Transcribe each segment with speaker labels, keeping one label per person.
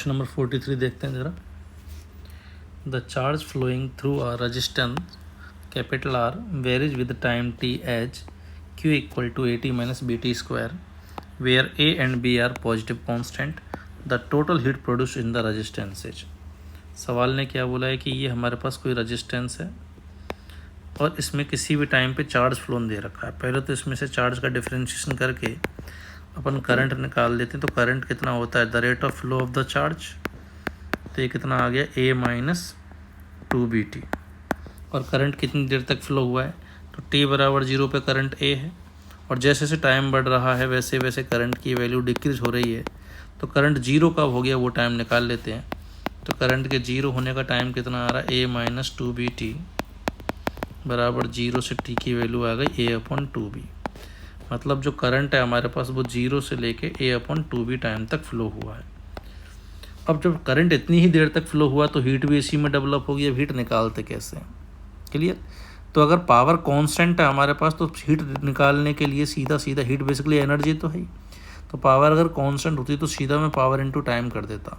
Speaker 1: Question number 43 देखते हैं ज़रा। The charge flowing through a resistance capital R varies with time T H Q equal to A T minus B T square where A and B are positive constant the total heat produce in the resistance is. सवाल ने क्या बोला है कि ये हमारे पास कोई resistance है और इसमें किसी भी टाइम पे चार्ज फ्लो दे रखा है। पहले तो इसमें से चार्ज का डिफरेंशिएशन करके अपन करंट निकाल लेते हैं। तो करंट कितना होता है, the rate of flow of the charge, तो ये कितना आ गया a माइनस 2bt। और करंट कितनी देर तक फ्लो हुआ है, तो t बराबर 0 पे करंट a है और जैसे जैसे टाइम बढ़ रहा है वैसे वैसे करंट की वैल्यू डिक्रीज हो रही है। तो करंट 0 कब हो गया वो टाइम निकाल लेते हैं। तो करंट के 0 होने का टाइम कितना आ रहा है, a माइनस 2bt बराबर 0 से t की वैल्यू आ गई a/2b। मतलब जो करंट है हमारे पास वो 0 से लेके a/2b टाइम तक फ्लो हुआ है। अब जब करंट इतनी ही देर तक फ्लो हुआ तो हीट भी इसी में डेवलप होगी। अब हीट निकालते कैसे हैं, क्लियर। तो अगर पावर कांस्टेंट है हमारे पास तो हीट निकालने के लिए सीधा सीधा हीट बेसिकली एनर्जी तो है ही, तो पावर अगर कांस्टेंट होती तो सीधा मैं पावर इनटू टाइम कर देता,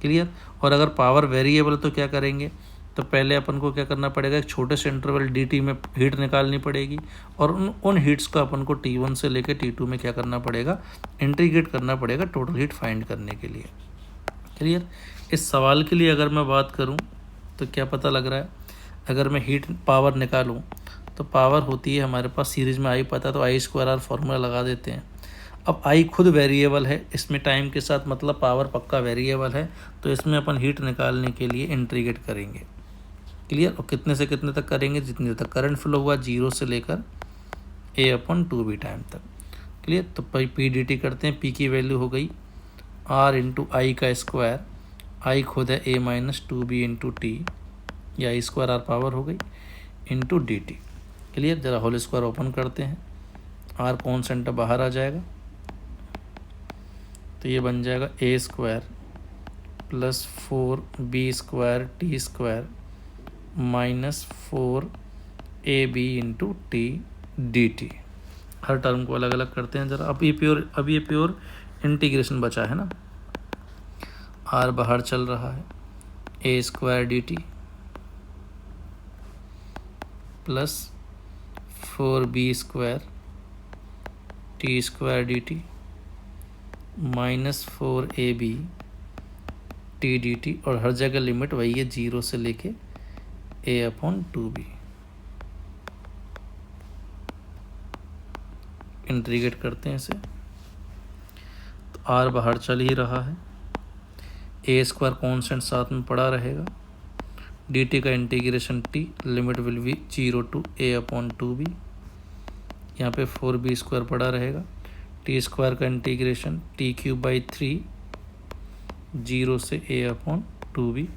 Speaker 1: क्लियर। और अगर पावर वेरिएबल तो क्या करेंगे, तो पहले अपन को क्या करना पड़ेगा, एक छोटे से इंटरवल dt में हीट निकालनी पड़ेगी और उन हीट्स का अपन को t1 से लेकर t2 में क्या करना पड़ेगा, इंटीग्रेट करना पड़ेगा टोटल हीट फाइंड करने के लिए, क्लियर। इस सवाल के लिए अगर मैं बात करूं तो क्या पता लग रहा है, अगर मैं हीट पावर निकालूं तो पावर होती है हमारे पास सीरीज में आई पता, तो I²R फार्मूला लगा देते हैं। अब आई खुद वेरिएबल है, इसमें टाइम के साथ मतलब पावर पक्का वेरिएबल है, तो इसमें अपन हीट निकालने के लिए इंटीग्रेट करेंगे, क्लियर। और कितने से कितने तक करेंगे, जितनी देर तक करंट फ्लो हुआ 0 से लेकर a/2b टाइम तक, क्लियर। तो पी डी टी करते हैं, p की वैल्यू हो गई r इंटू आई का स्क्वायर, आई खुद है a minus 2b into T या I²R पावर हो गई इंटू डी टी, क्लियर। ज़रा होल स्क्वायर ओपन करते हैं, r कॉन्स्टेंट बाहर आ जाएगा तो ये बन जाएगा a² plus 4b² t² minus 4ab into t d t. हर टर्म को अलग अलग करते हैं ज़रा। अब ये प्योर इंटीग्रेशन बचा है ना, r बाहर चल रहा है, a² dt plus 4b² t² dt minus 4ab T d T, और हर जगह लिमिट वही है 0 से लेके a/2b। इंटीग्रेट करते हैं इसे तो r बाहर चल ही रहा है, a² कॉन्स्टेंट साथ में पड़ा रहेगा, dt का integration t, limit will be 0 to a/2b। यहाँ पे 4b² पड़ा रहेगा, t² का इंटीग्रेशन t³/3 0 से a/2b,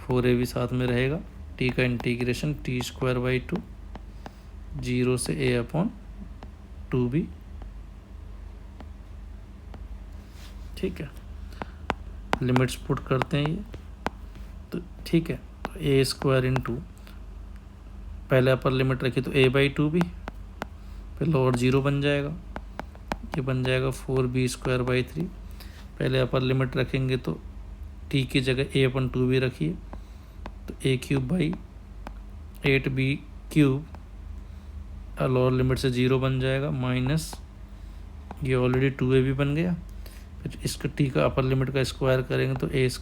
Speaker 1: 4ab साथ में रहेगा, t का इंटीग्रेशन t²/2 0 से a/2b, ठीक है। लिमिट्स पुट करते हैं ये तो ठीक है। तो a² इंटू पहले अपर लिमिट रखी तो a/2b, फिर लोअर 0 बन जाएगा, ये बन जाएगा 4b²/3। पहले अपर लिमिट रखेंगे तो t की जगह a/2b रखिए तो a³/8b³ और लोअर लिमिट से 0 बन जाएगा, माइनस ये ऑलरेडी 2ab बन गया। फिर इसका t का अपर लिमिट का स्क्वायर करेंगे तो a²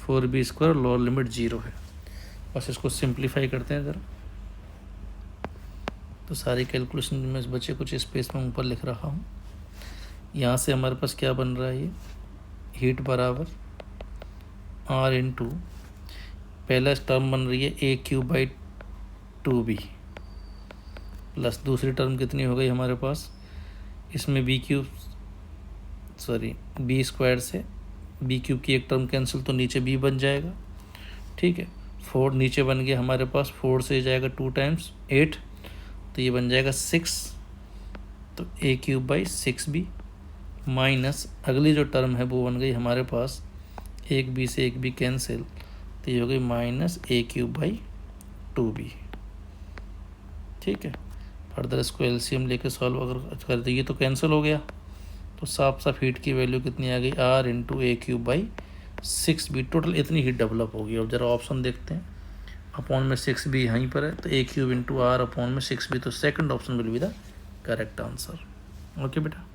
Speaker 1: 4b², लोअर लिमिट 0 है। बस इसको सिंप्लीफाई करते हैं ज़रा। तो सारी कैलकुलेशन में इस बच्चे कुछ स्पेस में ऊपर लिख रहा हूँ। यहाँ से हमारे पास क्या बन रहा है, ये हीट बराबर r इंटू पहला टर्म बन रही है a³/2b प्लस दूसरी टर्म कितनी हो गई हमारे पास, इसमें b² से b³ की एक टर्म कैंसिल तो नीचे b बन जाएगा, ठीक है। 4 नीचे बन गया हमारे पास, 4 से जाएगा 2 टाइम्स 8 तो ये बन जाएगा 6, तो a³/6b माइनस अगली जो टर्म है वो बन गई हमारे पास एक b से एक b कैंसिल तो ये हो गई माइनस a³/2b, ठीक है। फर्दर इसको एलसीएम लेके सॉल्व अगर कर दीजिए तो कैंसिल हो गया, तो साफ साफ हीट की वैल्यू कितनी आ गई, R into A cube by 6b। Total इतनी हीट डेवलप होगी। अब जरा ऑप्शन देखते हैं। अपॉन में 6b यहीं पर है, तो ए क्यूब इंटू आर अपॉन में 6b, तो second option will be the correct answer. Okay बेटा।